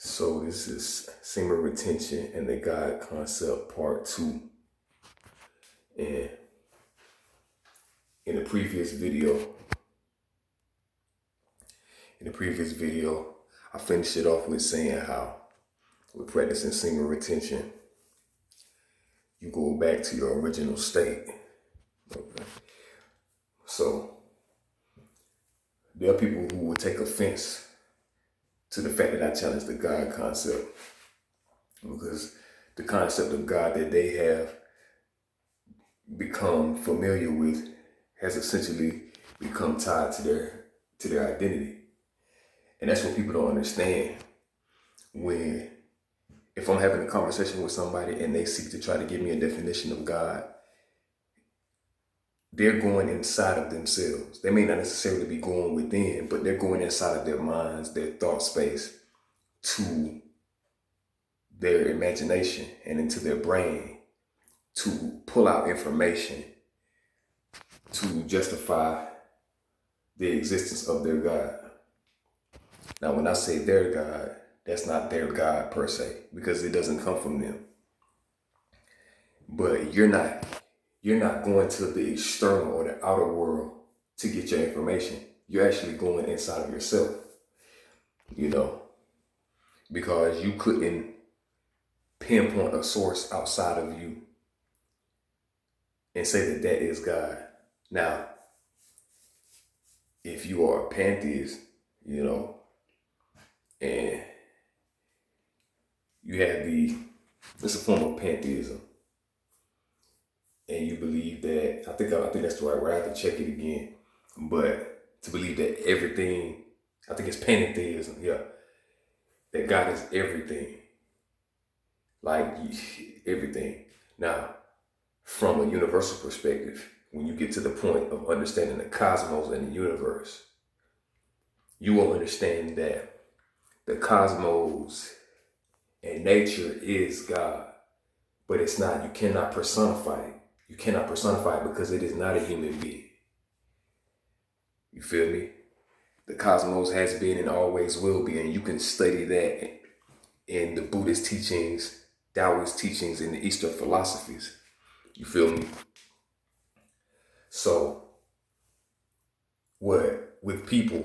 So this is semen retention and the God concept part 2. And in the previous video, I finished it off with saying how with practicing semen retention, you go back to your original state. Okay. So there are people who will take offense to the fact that I challenge the God concept, because the concept of God that they have become familiar with has essentially become tied to their identity. And that's what people don't understand. If I'm having a conversation with somebody and they seek to try to give me a definition of God, they're going inside of themselves. They may not necessarily be going within, but they're going inside of their minds, their thought space, to their imagination and into their brain to pull out information to justify the existence of their God. Now, when I say their God, that's not their God per se, because it doesn't come from them. But you're not going to the external or the outer world to get your information. You're actually going inside of yourself, because you couldn't pinpoint a source outside of you and say that that is God. Now, if you are a pantheist, and you have it's a form of pantheism, and you believe that, I think that's the right word, I have to check it again, but to believe that everything, I think it's pantheism, that God is everything, like everything. Now, from a universal perspective, when you get to the point of understanding the cosmos and the universe, you will understand that the cosmos and nature is God, but it's not. You cannot personify it. You cannot personify it because it is not a human being. You feel me? The cosmos has been and always will be, and you can study that in the Buddhist teachings, Taoist teachings, and the Eastern philosophies. You feel me? So, what with people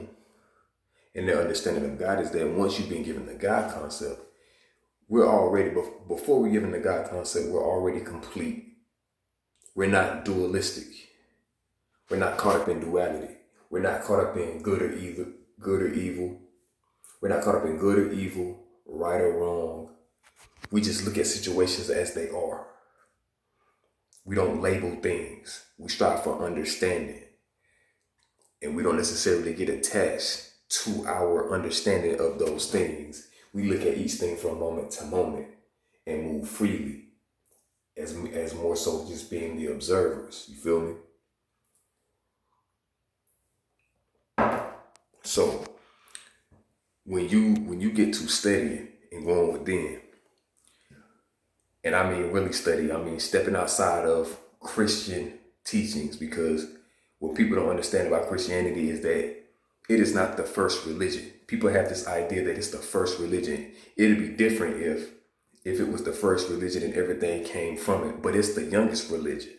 and their understanding of God is that once you've been given the God concept, we're already, before we're given the God concept, we're already complete. We're not dualistic. We're not caught up in duality. We're not caught up in good or evil. We're not caught up in good or evil, right or wrong. We just look at situations as they are. We don't label things. We strive for understanding. And we don't necessarily get attached to our understanding of those things. We look at each thing from moment to moment and move freely as more so just being the observers. You feel me? So when you get to studying and going within, and I mean really study, I mean stepping outside of Christian teachings, because what people don't understand about Christianity is that it is not the first religion. People have this idea that it's the first religion. It'd be different if it was the first religion and everything came from it, but it's the youngest religion.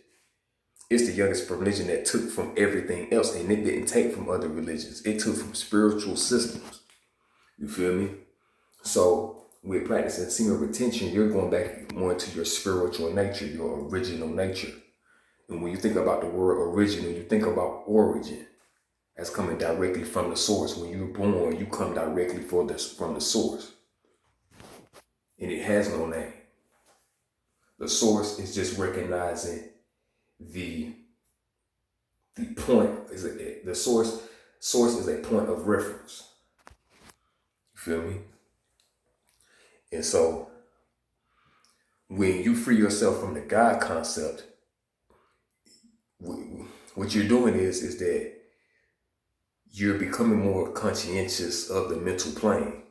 It's the youngest religion that took from everything else, and it didn't take from other religions. It took from spiritual systems. You feel me? So with practicing semen retention, you're going back more into your spiritual nature, your original nature. And when you think about the word original, you think about origin. That's coming directly from the source. When you're born, you come directly from the source. And it has no name. The source is just recognizing the point. The source is a point of reference. You feel me? And so when you free yourself from the God concept, what you're doing is that you're becoming more conscientious of the mental plane.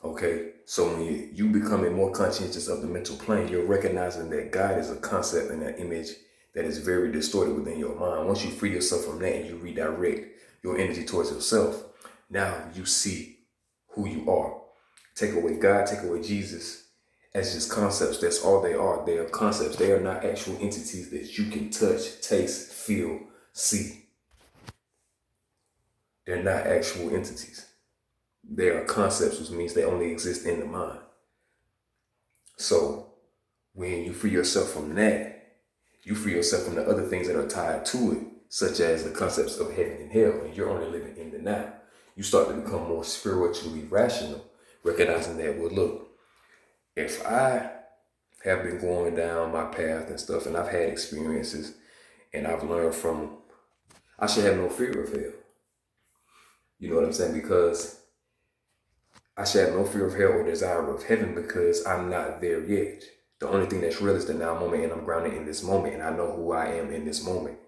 Okay? So when you becoming more conscientious of the mental plane, you're recognizing that God is a concept and an image that is very distorted within your mind. Once you free yourself from that and you redirect your energy towards yourself, now you see who you are. Take away God, take away Jesus as just concepts. That's all they are. They are concepts. They are not actual entities that you can touch, taste, feel, see. They're not actual entities. They are concepts, which means they only exist in the mind. So when you free yourself from that, you free yourself from the other things that are tied to it, such as the concepts of heaven and hell, and you're only living in the now. You start to become more spiritually rational, recognizing that, well, look, if I have been going down my path and stuff, and I've had experiences, and I've learned from, I should have no fear of hell. You know what I'm saying? Because I should have no fear of hell or desire of heaven because I'm not there yet. The only thing that's real is the now moment, and I'm grounded in this moment, and I know who I am in this moment.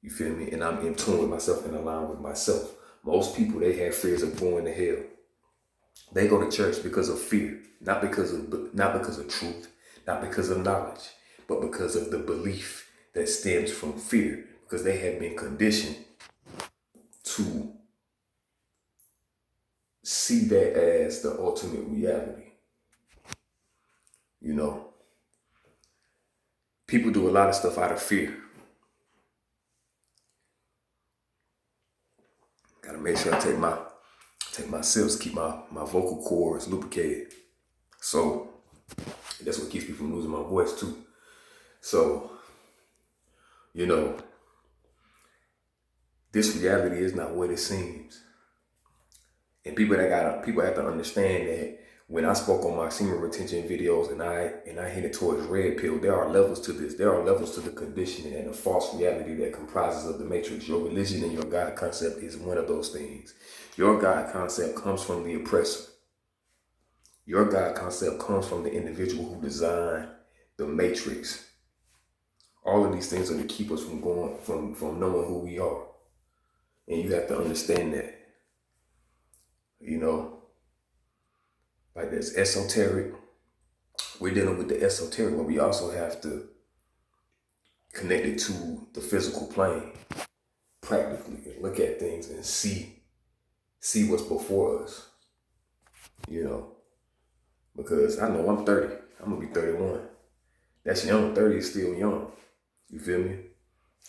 You feel me? And I'm in tune with myself and aligned with myself. Most people, they have fears of going to hell. They go to church because of fear, not because of truth, not because of knowledge, but because of the belief that stems from fear, because they have been conditioned to see that as the ultimate reality. You know, people do a lot of stuff out of fear. Gotta make sure I take my sips, keep my vocal cords lubricated. So that's what keeps me from losing my voice too. So, you know, this reality is not what it seems. And people have to understand that when I spoke on my semen retention videos and I hinted towards red pill, there are levels to this. There are levels to the conditioning and the false reality that comprises of the matrix. Your religion and your God concept is one of those things. Your God concept comes from the oppressor. Your God concept comes from the individual who designed the matrix. All of these things are to keep us from knowing who we are. And you have to understand that. You know, like there's esoteric. We're dealing with the esoteric, but we also have to connect it to the physical plane, practically, and look at things and see what's before us. You know, because I know I'm 30. I'm gonna be 31. That's young. 30 is still young. You feel me?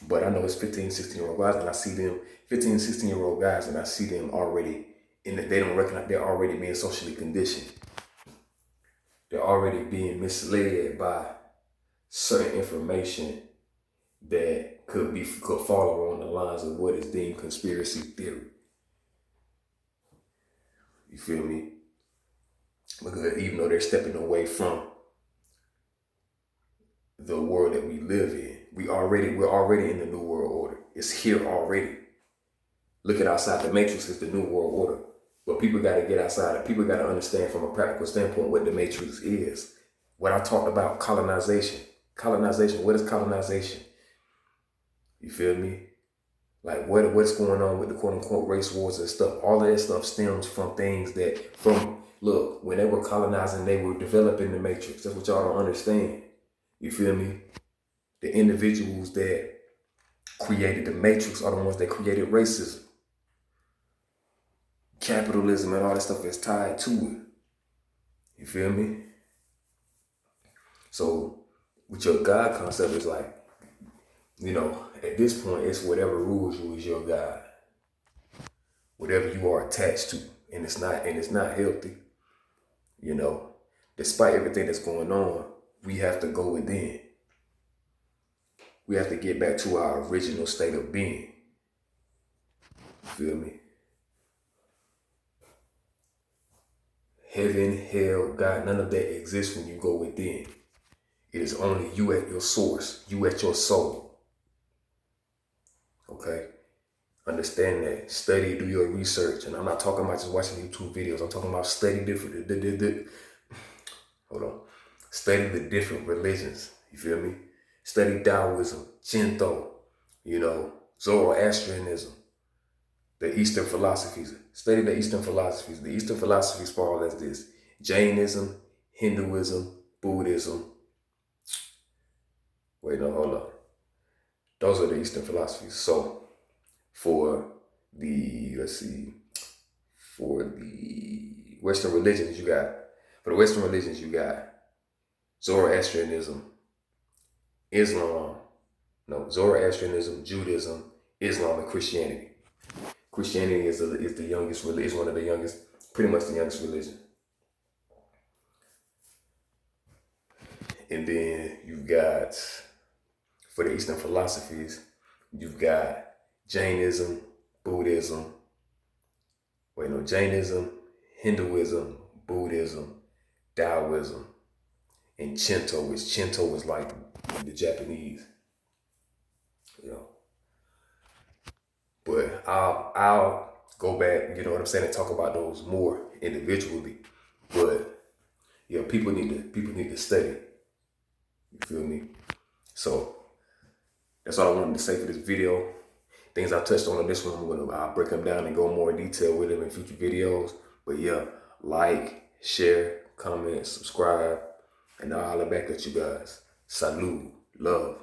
But I know it's 15, 16-year-old guys, and I see them, 15, 16-year-old guys, and I see them already they don't recognize they're already being socially conditioned. They're already being misled by certain information that could fall along the lines of what is deemed conspiracy theory. You feel me? Because even though they're stepping away from the world that we live in, we're already in the new world order. It's here already. Looking outside the matrix is the new world order. But people got to get outside it. People got to understand from a practical standpoint what the matrix is. What I talked about, colonization. Colonization, what is colonization? You feel me? Like what's going on with the quote unquote race wars and stuff. All of that stuff stems from things look, when they were colonizing, they were developing the matrix. That's what y'all don't understand. You feel me? The individuals that created the matrix are the ones that created racism. Capitalism and all that stuff is tied to it. You feel me? So with your God concept, it's like, you know, at this point, it's whatever rules you is your God. Whatever you are attached to. And it's not healthy. You know, despite everything that's going on, we have to go within. We have to get back to our original state of being. You feel me? Heaven, hell, God, none of that exists when you go within. It is only you at your source, you at your soul. Okay? Understand that. Study, do your research. And I'm not talking about just watching YouTube videos. I'm talking about study Study the different religions. You feel me? Study Taoism, Shinto, you know, Zoroastrianism, the Eastern philosophies. Study the Eastern philosophies. The Eastern philosophies fall as this: Jainism, Hinduism, Buddhism. Wait, no, hold on. Those are the Eastern philosophies. So for the Western religions, for the Western religions, you got Zoroastrianism, Islam, Zoroastrianism, Judaism, Islam, and Christianity. Christianity is the youngest religion, is one of the youngest, pretty much the youngest religion. And then you've got, for the Eastern philosophies, you've got Jainism, Buddhism, Jainism, Hinduism, Buddhism, Taoism, and Shinto is like the Japanese, But I'll go back, and talk about those more individually. But people need to study. You feel me? So that's all I wanted to say for this video. Things I touched on this one, I'll break them down and go more in detail with them in future videos. But yeah, like, share, comment, subscribe, and I'll holler back at you guys. Salud, love.